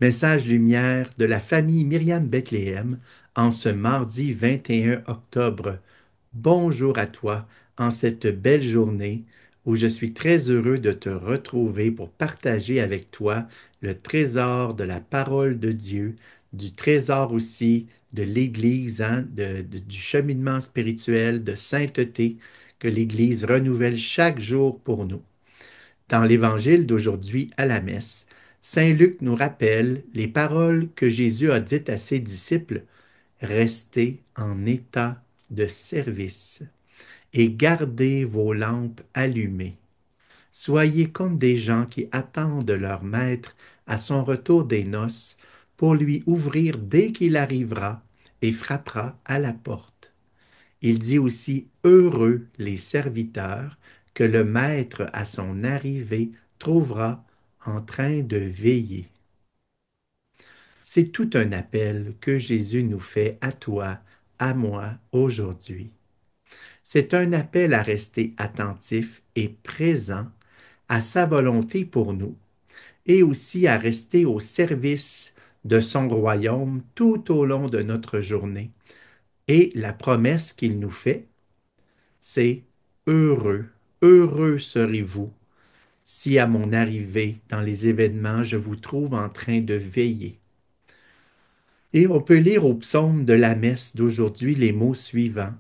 Message lumière de la famille Myriam Bethléem en ce mardi 21 octobre. Bonjour à toi en cette belle journée où je suis très heureux de te retrouver pour partager avec toi le trésor de la parole de Dieu, du trésor aussi de l'Église, hein, du cheminement spirituel, de sainteté que l'Église renouvelle chaque jour pour nous. Dans l'Évangile d'aujourd'hui à la messe, Saint Luc nous rappelle les paroles que Jésus a dites à ses disciples: Restez en état de service et gardez vos lampes allumées. Soyez comme des gens qui attendent leur maître à son retour des noces pour lui ouvrir dès qu'il arrivera et frappera à la porte. Il dit aussi: Heureux les serviteurs que le maître à son arrivée trouvera en train de veiller. C'est tout un appel que Jésus nous fait à toi, à moi, aujourd'hui. C'est un appel à rester attentif et présent à sa volonté pour nous et aussi à rester au service de son royaume tout au long de notre journée. Et la promesse qu'il nous fait, c'est: heureux, heureux serez-vous si à mon arrivée dans les événements je vous trouve en train de veiller. Et on peut lire au psaume de la messe d'aujourd'hui les mots suivants: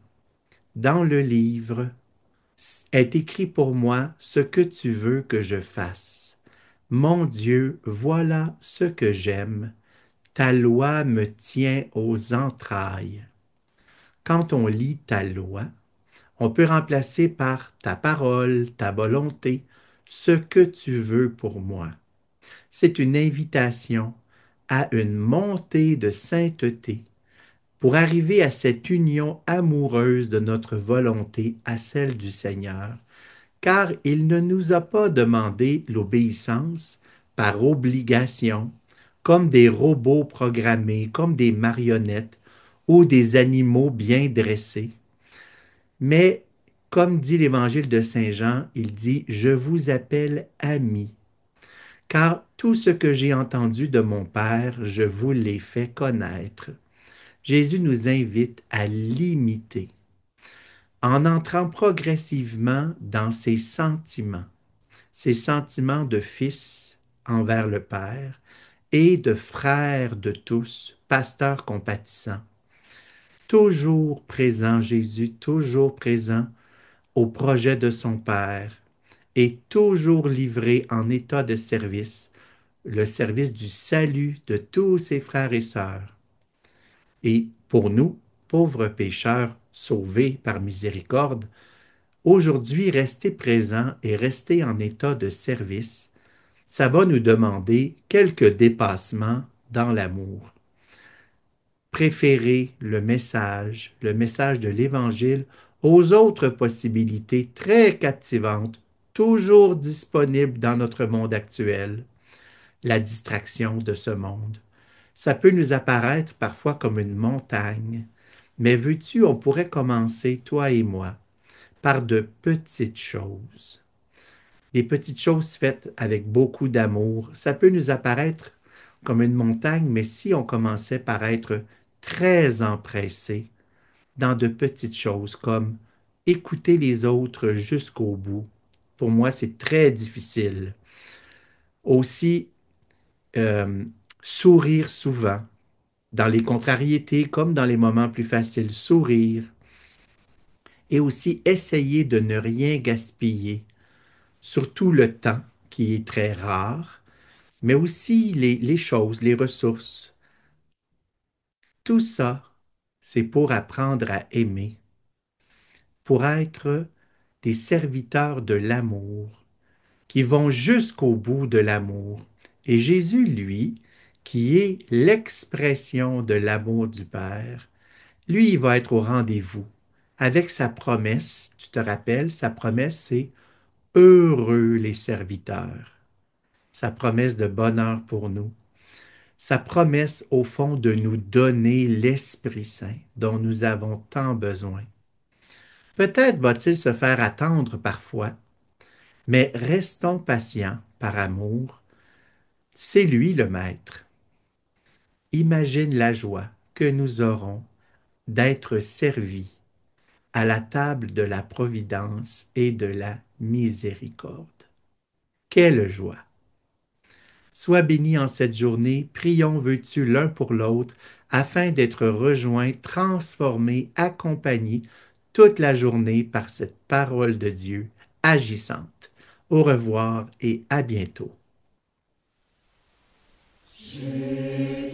Dans le livre est écrit pour moi ce que tu veux que je fasse. Mon Dieu, voilà ce que j'aime. Ta loi me tient aux entrailles. Quand on lit ta loi, on peut remplacer par ta parole, ta volonté, ce que tu veux pour moi. C'est une invitation à une montée de sainteté pour arriver à cette union amoureuse de notre volonté à celle du Seigneur, car il ne nous a pas demandé l'obéissance par obligation, comme des robots programmés, comme des marionnettes ou des animaux bien dressés. Mais, comme dit l'Évangile de Saint Jean, il dit: Je vous appelle amis, car tout ce que j'ai entendu de mon Père, je vous l'ai fait connaître. Jésus nous invite à l'imiter en entrant progressivement dans ses sentiments de fils envers le Père et de frère de tous, pasteur compatissant. Toujours présent, Jésus, toujours présent au projet de son Père et toujours livré en état de service, le service du salut de tous ses frères et sœurs. Et pour nous, pauvres pécheurs sauvés par miséricorde, aujourd'hui, rester présent et rester en état de service, ça va nous demander quelques dépassements dans l'amour. Préférer le message de l'Évangile aux autres possibilités très captivantes, toujours disponibles dans notre monde actuel, la distraction de ce monde. Ça peut nous apparaître parfois comme une montagne, mais veux-tu, on pourrait commencer, toi et moi, par de petites choses. Des petites choses faites avec beaucoup d'amour. Ça peut nous apparaître comme une montagne, mais si on commençait par être très empressé dans de petites choses comme écouter les autres jusqu'au bout, pour moi, c'est très difficile. Aussi, euh, sourire souvent, dans les contrariétés comme dans les moments plus faciles, sourire. Et aussi essayer de ne rien gaspiller, surtout le temps qui est très rare, mais aussi les choses, les ressources. Tout ça, c'est pour apprendre à aimer, pour être des serviteurs de l'amour, qui vont jusqu'au bout de l'amour. Et Jésus, lui, qui est l'expression de l'amour du Père, lui, il va être au rendez-vous avec sa promesse. Tu te rappelles, sa promesse, c'est heureux les serviteurs. Sa promesse de bonheur pour nous. Sa promesse, au fond, de nous donner l'Esprit Saint dont nous avons tant besoin. Peut-être va-t-il se faire attendre parfois, mais restons patients par amour. C'est lui le Maître. Imagine la joie que nous aurons d'être servis à la table de la providence et de la miséricorde. Quelle joie! Sois béni en cette journée, prions veux-tu l'un pour l'autre, afin d'être rejoints, transformés, accompagnés toute la journée par cette parole de Dieu agissante. Au revoir et à bientôt. Jésus,